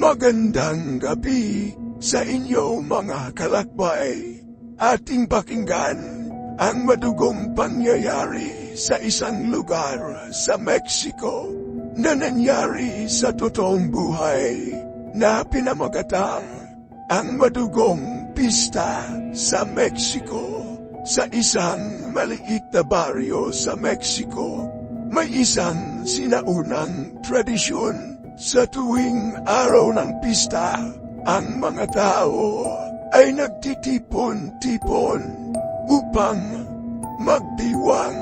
Magandang gabi sa inyo mga kalakbay. Ating pakinggan ang madugong pangyayari sa isang lugar sa Mexico na nangyari sa totoong buhay na pinamagatang ang madugong pista sa Mexico. Sa isang maliit na baryo sa Mexico, may isang sinaunang tradisyon. Sa tuwing araw ng pista, ang mga tao ay nagtitipon-tipon upang magdiwang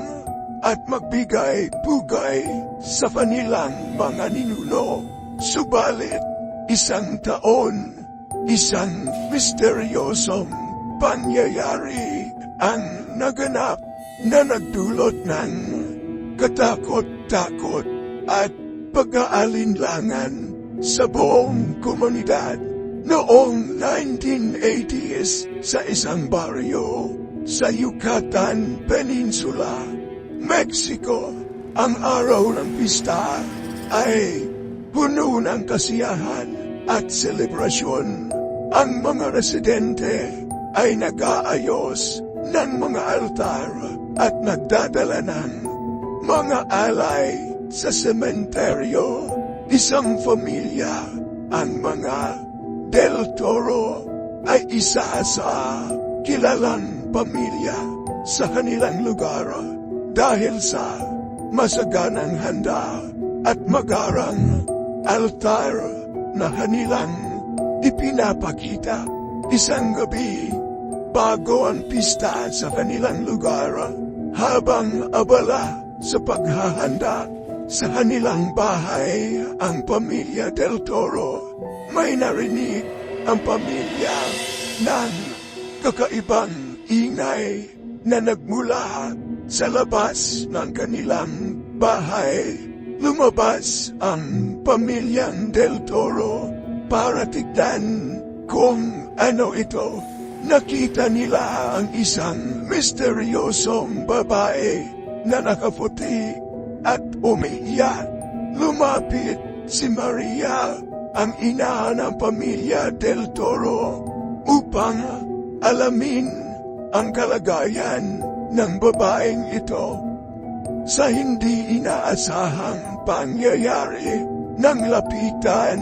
at magbigay-pugay sa kanilang mga ninuno. Subalit, isang taon, isang misteryosong pangyayari ang naganap na nagdulot ng katakot-takot at pag-aalinlangan sa buong komunidad. Noong 1980s sa isang baryo sa Yucatan Peninsula, Mexico, ang araw ng pista ay puno ng kasiyahan at selebrasyon. Ang mga residente ay nag-aayos ng mga altar at nagdadala ng mga alay sa sementeryo. Isang pamilya, ang mga Del Toro, ay isa sa kilalang pamilya sa kanilang lugar dahil sa masaganang handa at magarang altar na kanilang ipinapakita. Isang gabi bago ang pista sa kanilang lugar, habang abala sa paghahanda sa kanilang bahay ang pamilya Del Toro, may narinig ang pamilya ng kakaibang ingay na nagmula sa labas ng kanilang bahay. Lumabas ang pamilyang Del Toro para tignan kung ano ito. Nakita nila ang isang misteryosong babae na nakaputi at umiiyak. Lumapit si Maria, ang ina ng pamilya Del Toro, upang alamin ang kalagayan ng babaeng ito. Sa hindi inaasahang pangyayari, nang lapitan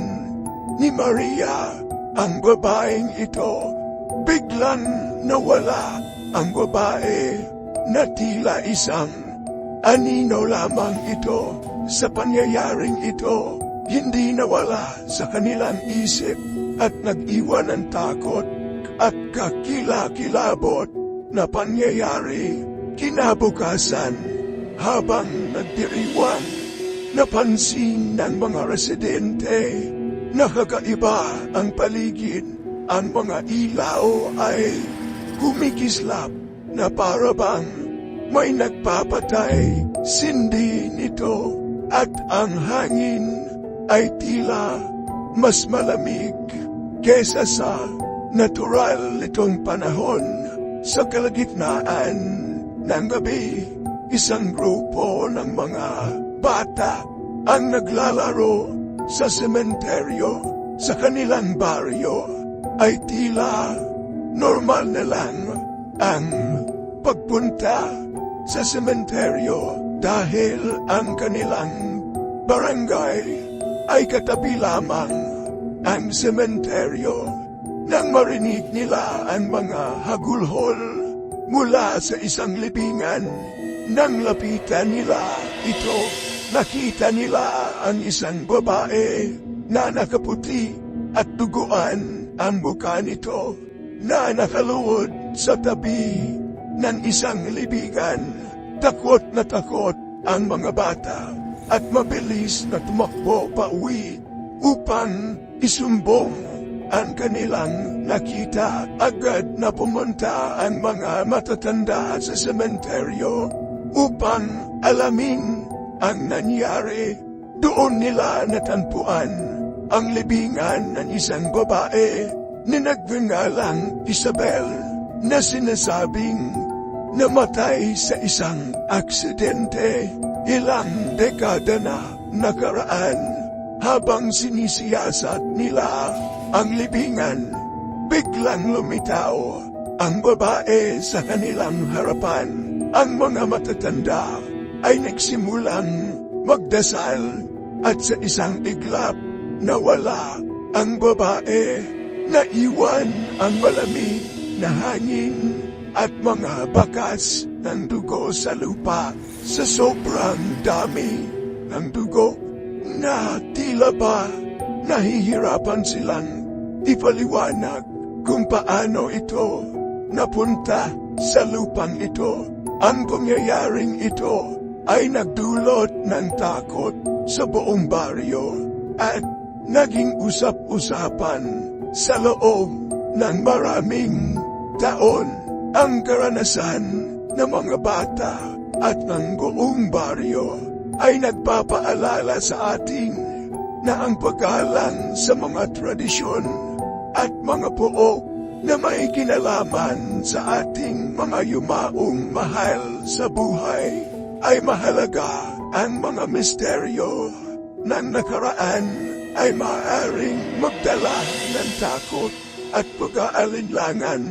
ni Maria ang babaeng ito, biglang nawala ang babae na tila isang anino lamang ito. Sa pangyayaring ito, hindi nawala sa kanilang isip at nag-iwan ng takot at kakilakilabot na pangyayari. Kinabukasan, habang nagdiriwang, napansin ng mga residente na kakaiba ang paligid. Ang mga ilaw ay kumikislap na parabang may nagpapatay sindi nito, at ang hangin ay tila mas malamig kesa sa natural nitong panahon. Sa kalagitnaan ng gabi, isang grupo ng mga bata ang naglalaro sa sementeryo sa kanilang baryo. Ay tila normal na lang ang pagpunta sa sementeryo dahil ang kanilang barangay ay katabi lamang ang sementeryo. Nang marinig nila ang mga hagulhol mula sa isang libingan, nang lapitan nila ito, nakita nila ang isang babae na nakaputi at duguan ang mukha nito, na nakaluhod sa tabi ng isang libingan. Takot ang mga bata at mabilis na tumakbo pauwi upang isumbong ang kanilang nakita. Agad na pumunta ang mga matatanda sa sementeryo upang alamin ang nangyari. Doon nila natagpuan ang libingan ng isang babae na nagngangalang Isabel, na sinasabing namatay sa isang aksidente ilang dekada na nakaraan. Habang sinisiyasat nila ang libingan, biglang lumitaw ang babae sa kanilang harapan. Ang mga matatanda ay nagsimulang magdasal at sa isang iglap nawala ang babae. Naiwan ang malamig na hangin at mga bakas ng dugo sa lupa. Sa sobrang dami ng dugo na tila ba nahihirapan silang ipaliwanag kung paano ito napunta sa lupang ito. Ang pangyayaring ito ay nagdulot ng takot sa buong baryo at naging usap-usapan sa loob ng maraming taon. Ang karanasan ng mga bata at ng buong baryo ay nagpapaalala sa atin na ang paggalang sa mga tradisyon at mga puok na may kinalaman sa ating mga yumaong mahal sa buhay ay mahalaga. Ang mga misteryo ng nakaraan ay maaaring magdala ng takot at pag-aalinlangan.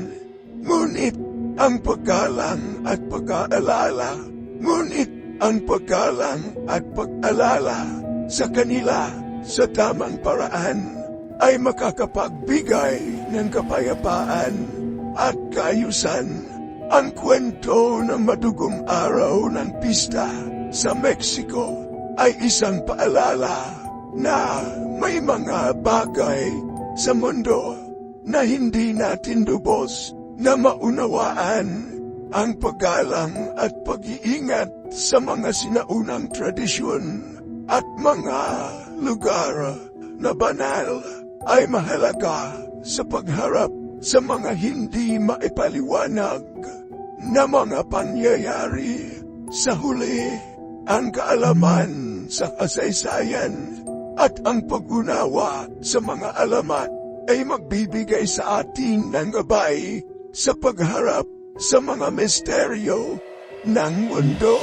Ngunit ang paggalang at pag-aalala, sa kanila sa tamang paraan ay makakapagbigay ng kapayapaan at kaayusan. Ang kwento ng madugong araw ng pista sa Mexico ay isang paalala na may mga bagay sa mundo na hindi natin lubos na maunawaan. Ang paggalang at pag-iingat sa mga sinaunang tradisyon at mga lugar na banal ay mahalaga sa pagharap sa mga hindi maipaliwanag na mga pangyayari. Sa huli, ang kaalaman sa kasaysayan at ang pag-unawa sa mga alamat ay magbibigay sa atin ng gabay sa pagharap sa mga misteryo ng mundo.